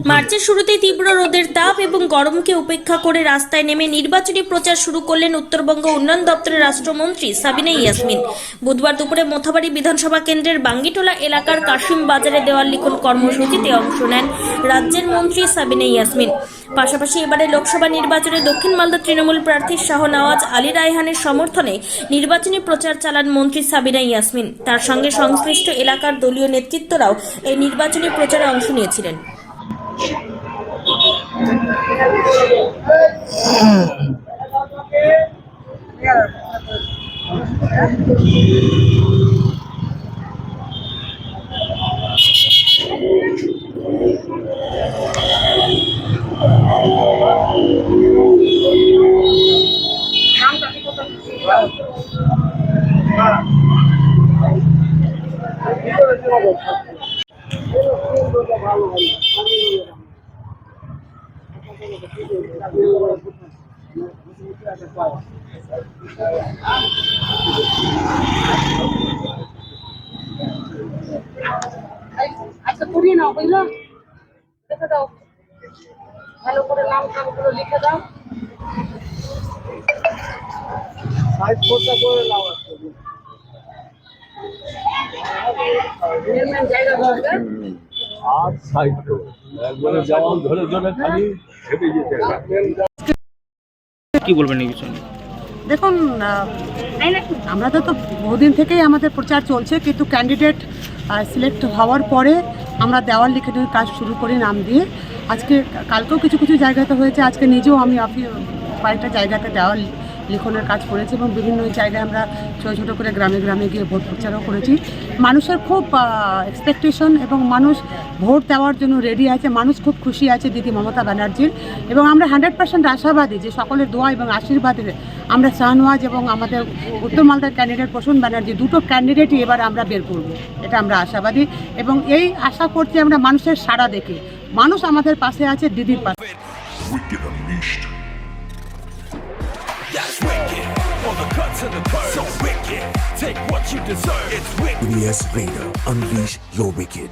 মার্চের শুরুতেই তীব্র রোদের তাপ এবং গরমকে উপেক্ষা করে রাস্তায় নেমে নির্বাচনী প্রচার শুরু করলেন উত্তরবঙ্গ উন্নয়ন দপ্তরের রাষ্ট্রমন্ত্রী সাবিনা ইয়াসমিন। বুধবার দুপুরে মোথাবাড়ি বিধানসভা কেন্দ্রের বাঙ্গিটোলা এলাকার কাশিম বাজারে দেওয়াল লিখন কর্মসূচিতে অংশ নেন রাজ্যের মন্ত্রী সাবিনা ইয়াসমিন। পাশাপাশি এবারে লোকসভা নির্বাচনে দক্ষিণ মালদা তৃণমূল প্রার্থী শাহনওয়াজ আলী রায়হানের সমর্থনে নির্বাচনী প্রচার চালান মন্ত্রী সাবিনা ইয়াসমিন। তার সঙ্গে সংশ্লিষ্ট এলাকার দলীয় নেতৃত্বরাও এই নির্বাচনী প্রচারে অংশ নিয়েছিলেন। আচ্ছা করিয়ে নাও বুঝলো, লিখে দাও ভালো করে, নাম টামগুলো লিখে দাও, সাইজ কোডটা করে নাও। জায়গা ধরবে আর সাইড তো একবারে যেমন ধরে ধরে খালি হেঁটে যেতে কি বলবেন এই বিষয়ে? দেখুন, আমরা তো বহুদিন থেকেই আমাদের প্রচার চলছে, কিন্তু ক্যান্ডিডেট সিলেক্ট হওয়ার পরে আমরা দেওয়াল লিখনের কাজ শুরু করি নাম দিয়ে। আজকে কালকেও কিছু কিছু জায়গাতে হয়েছে, আজকে নিজেও আমি কয়েকটা জায়গাতে দেওয়াল লিখনের কাজ করেছি এবং বিভিন্ন জায়গায় আমরা ছোটো ছোটো করে গ্রামে গ্রামে গিয়ে ভোট প্রচারও করেছি। মানুষের খুব এক্সপেকটেশন এবং মানুষ ভোট দেওয়ার জন্য রেডি আছে, মানুষ খুব খুশি আছে দিদি মমতা ব্যানার্জির, এবং আমরা 100% আশাবাদী যে সকলের দোয়া এবং আশীর্বাদে আমরা শাহনওয়াজ এবং আমাদের উত্তর মালদার ক্যান্ডিডেট প্রসূন ব্যানার্জি, দুটো ক্যান্ডিডেটই এবার আমরা বের করব, এটা আমরা আশাবাদী। এবং এই আশা করছি আমরা মানুষের সাড়া দেখে, মানুষ আমাদের পাশে আছে, দিদির পাশে। All the cuts and the curves, so wicked. Take what you deserve. It's wicked. EBS Radio, unleash your wicked.